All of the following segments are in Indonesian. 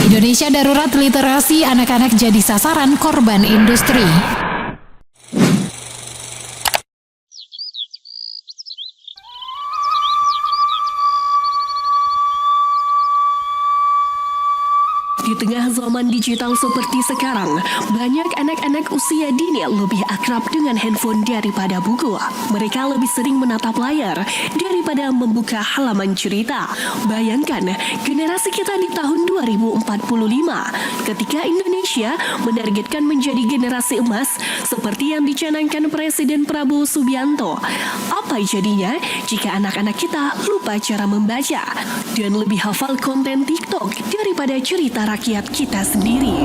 Indonesia darurat literasi, anak-anak jadi sasaran korban industri. Di tengah zaman digital seperti sekarang, banyak anak-anak usia dini lebih akrab dengan handphone daripada buku. Mereka lebih sering menatap layar daripada membuka halaman cerita. Bayangkan generasi kita di tahun 2045 ketika Indonesia menargetkan menjadi generasi emas seperti yang dicanangkan Presiden Prabowo Subianto. Apa jadinya jika anak-anak kita lupa cara membaca dan lebih hafal konten TikTok daripada cerita rakyat kita sendiri?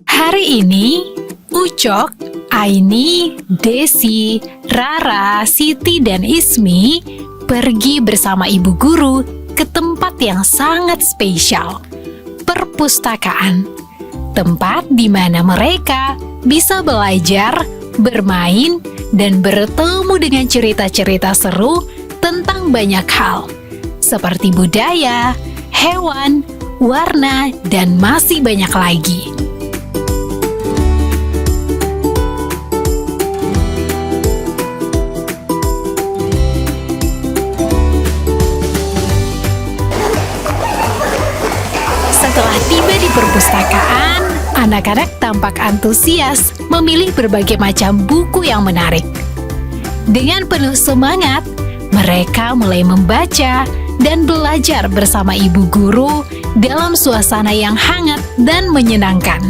Hari ini, Ucok, Aini, Desi, Rara, Siti, dan Ismi pergi bersama ibu guru ke tempat yang sangat spesial, perpustakaan. Tempat di mana mereka bisa belajar, bermain, dan bertemu dengan cerita-cerita seru tentang banyak hal, seperti budaya, hewan, warna, dan masih banyak lagi. Setelah tiba di perpustakaan, anak-anak tampak antusias memilih berbagai macam buku yang menarik. Dengan penuh semangat, mereka mulai membaca dan belajar bersama ibu guru dalam suasana yang hangat dan menyenangkan.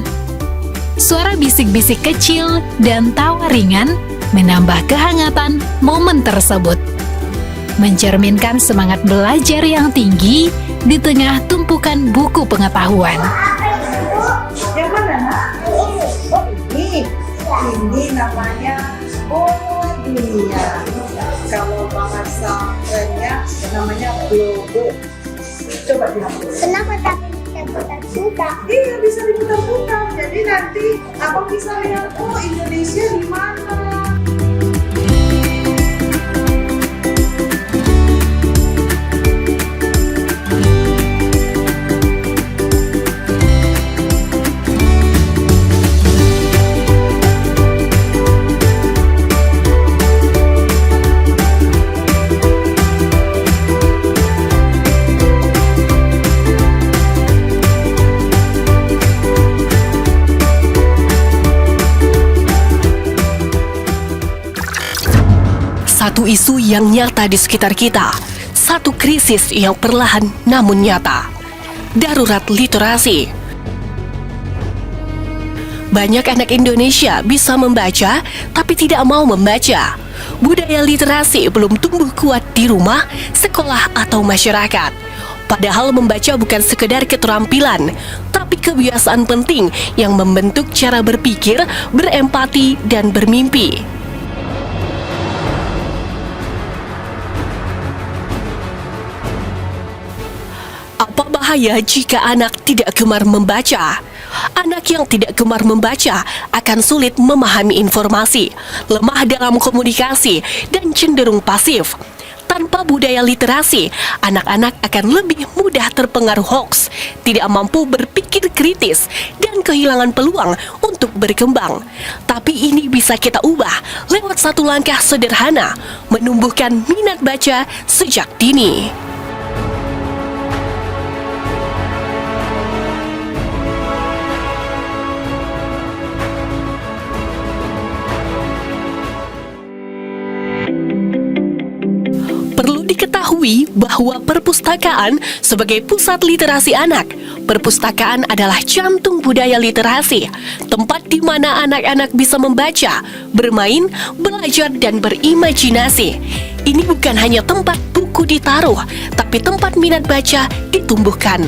Suara bisik-bisik kecil dan tawa ringan menambah kehangatan momen tersebut, mencerminkan semangat belajar yang tinggi di tengah tumpukan buku pengetahuan. Yang mana, nak? Oh, ini. Ini namanya dia. Kalau bahasa kerennya namanya blogo. Coba dihapus. Kenapa tapi bisa putar-putar? Iya, bisa diputar-putar. Jadi nanti abang bisa lihat, oh Indonesia di mana. Satu isu yang nyata di sekitar kita, satu krisis yang perlahan namun nyata. Darurat literasi. Banyak anak Indonesia bisa membaca, tapi tidak mau membaca. Budaya literasi belum tumbuh kuat di rumah, sekolah, atau masyarakat. Padahal membaca bukan sekedar keterampilan, tapi kebiasaan penting yang membentuk cara berpikir, berempati, dan bermimpi. Apa bahaya jika anak tidak gemar membaca? Anak yang tidak gemar membaca akan sulit memahami informasi, lemah dalam komunikasi, dan cenderung pasif. Tanpa budaya literasi, anak-anak akan lebih mudah terpengaruh hoaks, tidak mampu berpikir kritis, dan kehilangan peluang untuk berkembang. Tapi ini bisa kita ubah lewat satu langkah sederhana, menumbuhkan minat baca sejak dini. Diketahui bahwa perpustakaan sebagai pusat literasi anak, perpustakaan adalah jantung budaya literasi, tempat di mana anak-anak bisa membaca, bermain, belajar, dan berimajinasi. Ini bukan hanya tempat buku ditaruh, tapi tempat minat baca ditumbuhkan.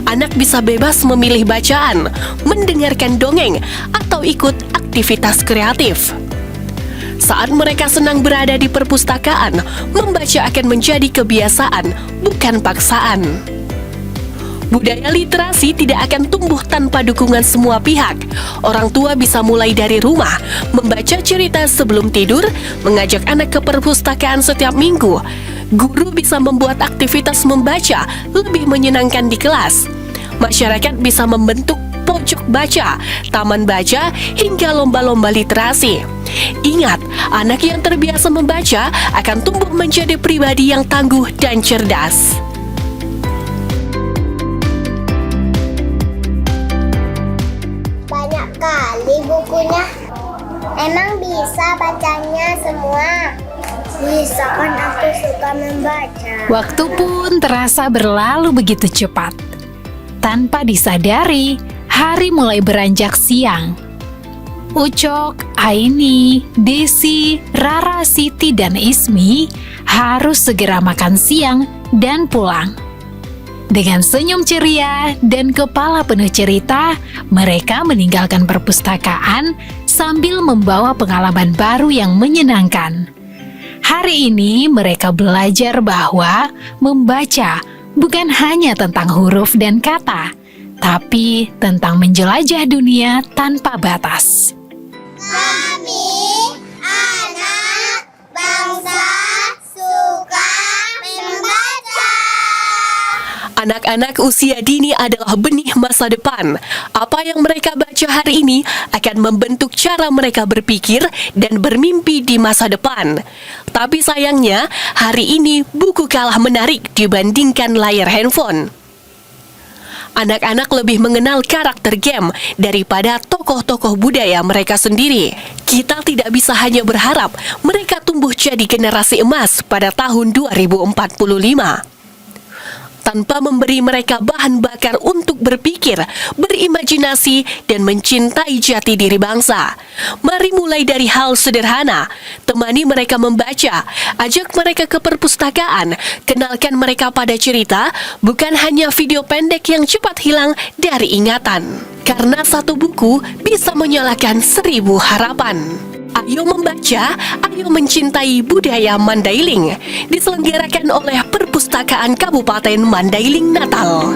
Anak bisa bebas memilih bacaan, mendengarkan dongeng, atau ikut aktivitas kreatif. Saat mereka senang berada di perpustakaan, membaca akan menjadi kebiasaan, bukan paksaan. Budaya literasi tidak akan tumbuh tanpa dukungan semua pihak. Orang tua bisa mulai dari rumah, membaca cerita sebelum tidur, mengajak anak ke perpustakaan setiap minggu. Guru bisa membuat aktivitas membaca lebih menyenangkan di kelas. Masyarakat bisa membentuk pojok baca, taman baca, hingga lomba-lomba literasi. Ingat, anak yang terbiasa membaca akan tumbuh menjadi pribadi yang tangguh dan cerdas. Banyak kali bukunya. Emang bisa bacanya semua? Bisa kan, aku suka membaca. Waktu pun terasa berlalu begitu cepat. Tanpa disadari, hari mulai beranjak siang. Ucok, Aini, Desi, Rara, Siti, dan Ismi harus segera makan siang dan pulang. Dengan senyum ceria dan kepala penuh cerita, mereka meninggalkan perpustakaan sambil membawa pengalaman baru yang menyenangkan. Hari ini mereka belajar bahwa membaca bukan hanya tentang huruf dan kata, tapi tentang menjelajah dunia tanpa batas. Kami anak bangsa suka membaca. Anak-anak usia dini adalah benih masa depan. Apa yang mereka baca hari ini akan membentuk cara mereka berpikir dan bermimpi di masa depan. Tapi sayangnya, hari ini buku kalah menarik dibandingkan layar handphone. Anak-anak lebih mengenal karakter game daripada tokoh-tokoh budaya mereka sendiri. Kita tidak bisa hanya berharap mereka tumbuh jadi generasi emas pada tahun 2045. Tanpa memberi mereka bahan bakar untuk berpikir, berimajinasi, dan mencintai jati diri bangsa. Mari mulai dari hal sederhana. Temani mereka membaca, ajak mereka ke perpustakaan, kenalkan mereka pada cerita, bukan hanya video pendek yang cepat hilang dari ingatan. Karena satu buku bisa menyalakan 1000 harapan. Ayo membaca, ayo mencintai budaya Mandailing. Diselenggarakan oleh Perpustakaan Kabupaten Mandailing Natal.